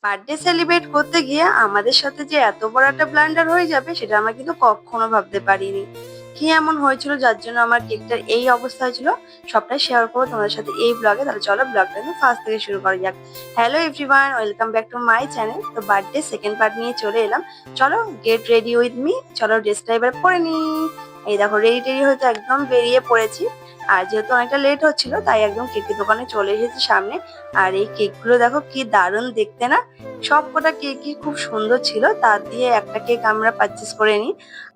Birthday celebrate করতে গিয়ে আমাদের সাথে যে এত বড় একটা ব্লান্ডার হয়ে যাবে সেটা আমরা কিন্তু কখনো ভাবতে পারিনি। কি এমন হয়েছিল যার জন্য আমার কেকটার এই অবস্থা হয়েছিল সবটাই শেয়ার করবো তোমাদের সাথে এই ব্লগে। তাহলে চলো ব্লগটা কিন্তু ফার্স্ট থেকে শুরু করা যাক। Hello everyone, welcome back to my channel. তো বার্থডে সেকেন্ড পার্ট নিয়ে চলে এলাম। চলো গেট রেডি উইথ মি। চলো ড্রেসটা এবার পরে নি। এই দেখো রেডি টেডি হয়তো একদম বেরিয়ে পড়েছি। আর যেহেতু অনেকটা লেট হচ্ছিল তাই একদম কেকের দোকানে চলে এসেছি সামনে। আর এই কেকগুলো দেখো কি দারুণ দেখতে না। সবকটা কেকই খুব সুন্দর ছিল, তার দিয়ে একটা কেক আমরা পারচেস করে নিই।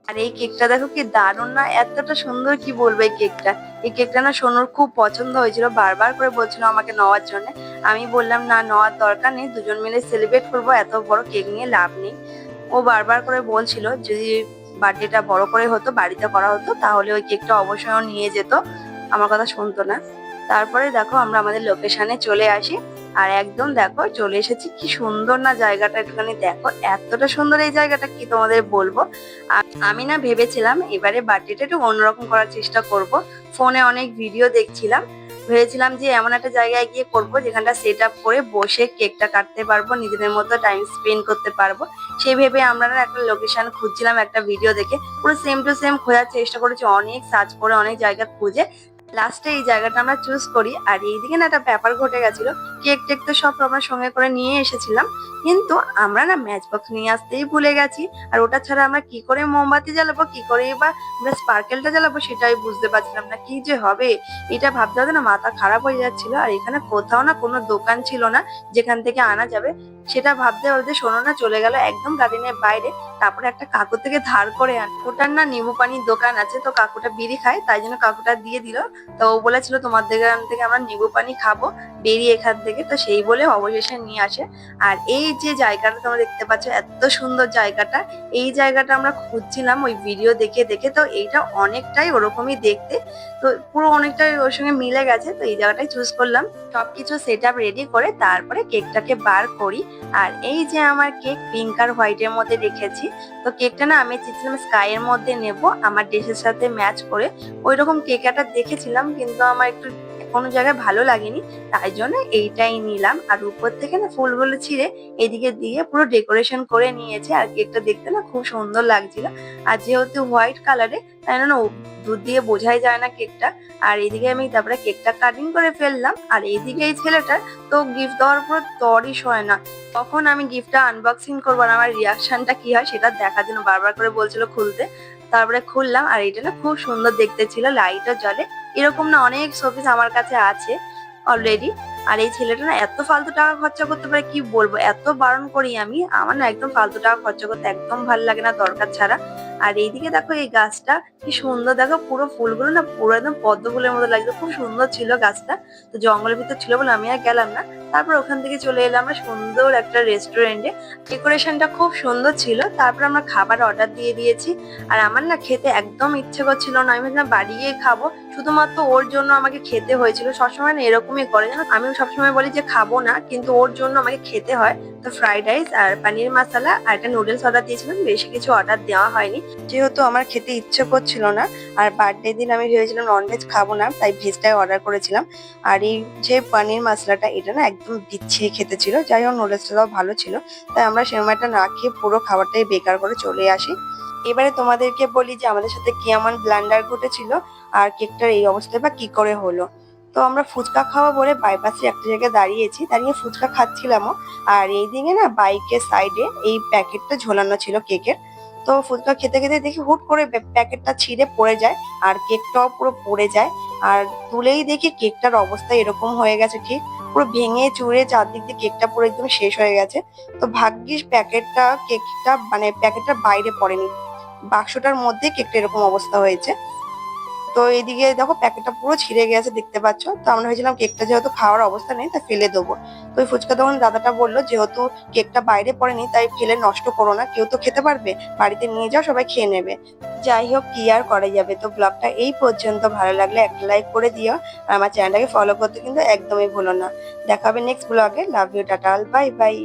আর এই কেকটা দেখো কি দারুণ না, এতটা সুন্দর কি বলবো এই কেকটা। এই কেকটা না সোনুর খুব পছন্দ হয়েছিল, বারবার করে বলছিল আমাকে নেওয়ার জন্য। আমি বললাম না, নেওয়ার দরকার নেই, দুজন মিলে সেলিব্রেট করবো, এত বড় কেক নিয়ে লাভ নেই। ও বারবার করে বলছিল যদি বার্থডেটা বড় করে হতো, বাড়িতে করা হতো, তাহলে ওই কেকটা অবশ্যই ও নিয়ে যেত। আমার কথা শুনতো না। তারপরে দেখো আমরা আমাদের লোকেশনে চলে আসি। আর একদম দেখো চলে এসেছি, কি সুন্দর না জায়গাটা, একটুখানি দেখো এতটা সুন্দর এই জায়গাটা কি তোমাদের বলবো। আর আমি না ভেবেছিলাম এবারে বার্থডেটা একটু অন্যরকম করার চেষ্টা করব। ফোনে অনেক ভিডিও দেখছিলাম, ভেবেছিলাম যে এমন একটা জায়গায় গিয়ে করবো যেখানটা সেট আপ করে বসে কেকটা কাটতে পারবো, নিজেদের মতো টাইম স্পেন্ড করতে পারবো। সেই ভেবে আমরা না একটা লোকেশন খুঁজছিলাম, একটা ভিডিও দেখে পুরো সেম টু সেম খোঁজার চেষ্টা করেছি, অনেক সার্চ করে অনেক জায়গা খুঁজে লাস্টে এই জায়গাটা আমরা চুজ করি। আর এইদিকে না একটা ব্যাপার ঘটে গেছিল, কেক টেক তো সব আমরা সঙ্গে করে নিয়ে এসেছিলাম, কিন্তু আমরা না ম্যাচ বক্স নিয়ে আসতেই ভুলে গেছি। আর ওটা ছাড়া আমরা কি করে মোমবাতি জ্বালাবো, কি করে বা আমরা স্পার্কেলটা জ্বালাবো সেটাই বুঝতে পারছিলাম না, কি যে হবে। এটা ভাবতে ভাবতে না মাথা খারাপ হয়ে যাচ্ছিল। আর এখানে কোথাও না কোনো দোকান ছিল না যেখান থেকে আনা যাবে। সেটা ভাবতে ভাবতে শোনো না চলে গেল একদম গার্ডেনের বাইরে। তারপরে একটা কাকু থেকে ধার করে ওটার না নিম্বু পানির দোকান আছে, তো কাকুটা বিড়ি খায় তাই জন্য কাকুটা দিয়ে দিল। তো ও বলেছিল তোমার দোকান থেকে আমরা নিম্বু পানি খাবো বেরিয়ে এখান থেকে, তো সেই বলে অবশেষে নিয়ে আসে। আর এই যে জায়গাটা তোমরা দেখতে পাচ্ছ এত সুন্দর জায়গাটা, এই জায়গাটা আমরা খুঁজছিলাম ওই ভিডিও দেখে দেখে। তো এইটা অনেকটাই ওরকমই দেখতে, তো পুরো অনেকটাই ওর সঙ্গে মিলে গেছে। তো এই জায়গাটাই চুজ করলাম। সবকিছু সেট আপ রেডি করে তারপরে কেকটাকে বার করি। আর এই যে আমার কেক পিঙ্ক আর হোয়াইটের মধ্যে রেখেছি। তো কেকটা না আমি চেয়েছিলাম স্কাই এর মধ্যে নেব, আমার ড্রেসের সাথে ম্যাচ করে। ওইরকম কেক একটা দেখেছিলাম কিন্তু আমার একটু কোনো জায়গায় ভালো লাগেনি, তাই জন্য এইটাই নিলাম। আর উপর থেকে না ফুলগুলো ছিঁড়ে এদিকে দিয়ে পুরো ডেকোরেশন করে নিয়েছে। আর কেকটা দেখতে না খুব সুন্দর লাগছিল। আর যেহেতু হোয়াইট কালারে তাই না দুধ দিয়ে বোঝাই যায় না কেকটা। আর এইদিকে আমি তারপরে কেকটা কাটিং করে ফেললাম। আর এইদিকে এই ছেলেটার তো গিফট দেওয়ার পুরো তরই সয় না, তখন আমি গিফটটা আনবক্সিং করবো আর আমার রিয়াকশনটা কি হয় সেটা দেখার জন্য বারবার করে বলছিল খুলতে। তারপরে খুললাম আর এটা না খুব সুন্দর দেখতে ছিল, লাইটও জ্বলে। এরকম না অনেক শোপিস আমার কাছে আছে অলরেডি। আর এই ছেলেটা না এত ফালতু টাকা খরচা করতে পারে কি বলবো, এত বারণ করি আমি, আমার না একদম ফালতু টাকা খরচা করতে একদম ভালো লাগে না দরকার ছাড়া। আর এইদিকে দেখো এই গাছটা কি সুন্দর, দেখো পুরো ফুলগুলো না পুরো একদম পদ্ম ফুলের মতো লাগছে, খুব সুন্দর ছিল গাছটা। তো জঙ্গলের ভিতর ছিল বলে আমি আর গেলাম না। তারপর ওখান থেকে চলে এলাম আমরা সুন্দর একটা রেস্টুরেন্টে। ডেকোরেশনটা খুব সুন্দর ছিল। তারপর আমরা খাবার অর্ডার দিয়ে দিয়েছি। আর আমার না খেতে একদম ইচ্ছে করছিল না, আমি ভাবলাম বাড়ি গিয়ে খাবো, শুধুমাত্র ওর জন্য আমাকে খেতে হয়েছিল। সবসময় না এরকমই করে জানো, আমিও সবসময় বলি যে খাবো না কিন্তু ওর জন্য আমাকে খেতে হয়। তো ফ্রাইড রাইস আর পানির মশলা আর একটা নুডলস অর্ডার দিয়েছিলাম, বেশি কিছু অর্ডার দেওয়া হয়নি যেহেতু আমার খেতে ইচ্ছে করছিল না। আর বার্থডে দিন আমি ভেবেছিলাম ননভেজ খাবো না, তাই ভেজটাই অর্ডার করেছিলাম। আর এই যে পানির মশলাটা এটা না একদম বিচ্ছিরি খেতে ছিল, যাই হোক নুডলসটাও ভালো ছিল। তাই আমরা সেরকম একটা না খেয়ে পুরো খাবারটাই বেকার করে চলে আসি। এবারে তোমাদেরকে বলি যে আমাদের সাথে কি এমন ব্লান্ডার ঘটেছিল আর কেকটার এই অবস্থায় বা কি করে হলো। তো আমরা ফুচকা খাওয়া বলে বাইপাসে একটা জায়গায় দাঁড়িয়েছি, দাঁড়িয়ে ফুচকা খাচ্ছিলামও। আর এইদিকে না বাইকের সাইডে এই প্যাকেটটা ঝোলানো ছিল কেকের। তো ফুচকা খেতে খেতে দেখি হুট করে প্যাকেটটা ছিঁড়ে পড়ে যায় আর কেকটাও পুরো পড়ে যায়। আর তুলেই দেখি কেকটার অবস্থা এরকম হয়ে গেছে, ঠিক পুরো ভেঙে চুরে চারদিক দিয়ে কেকটা পুরো একদম শেষ হয়ে গেছে। তো ভাগ্যিস কেকটা মানে প্যাকেটটার বাইরে পড়েনি, বাক্সটার মধ্যে কেকটা এরকম অবস্থা হয়েছে। তো এইদিকে দেখো প্যাকেটটা পুরো ছিঁড়ে গেছে দেখতে পাচ্ছ। তো আমরা ভেবেছিলাম কেকটা যেহেতু খাওয়ার অবস্থা নেই তাই ফেলে দেবো। তো ওই ফুচকা দোকান দাদাটা বললো যেহেতু কেকটা বাইরে পড়েনি তাই ফেলে নষ্ট করো না, কেউ তো খেতে পারবে, বাড়িতে নিয়ে যাও সবাই খেয়ে নেবে। যাই হোক কি আর করা যাবে। তো ব্লগটা এই পর্যন্ত, ভালো লাগলে একটা লাইক করে দিও আর আমার চ্যানেলটাকে ফলো করতে কিন্তু একদমই ভুলো না। দেখা হবে next blog. Love you, tata, bye by.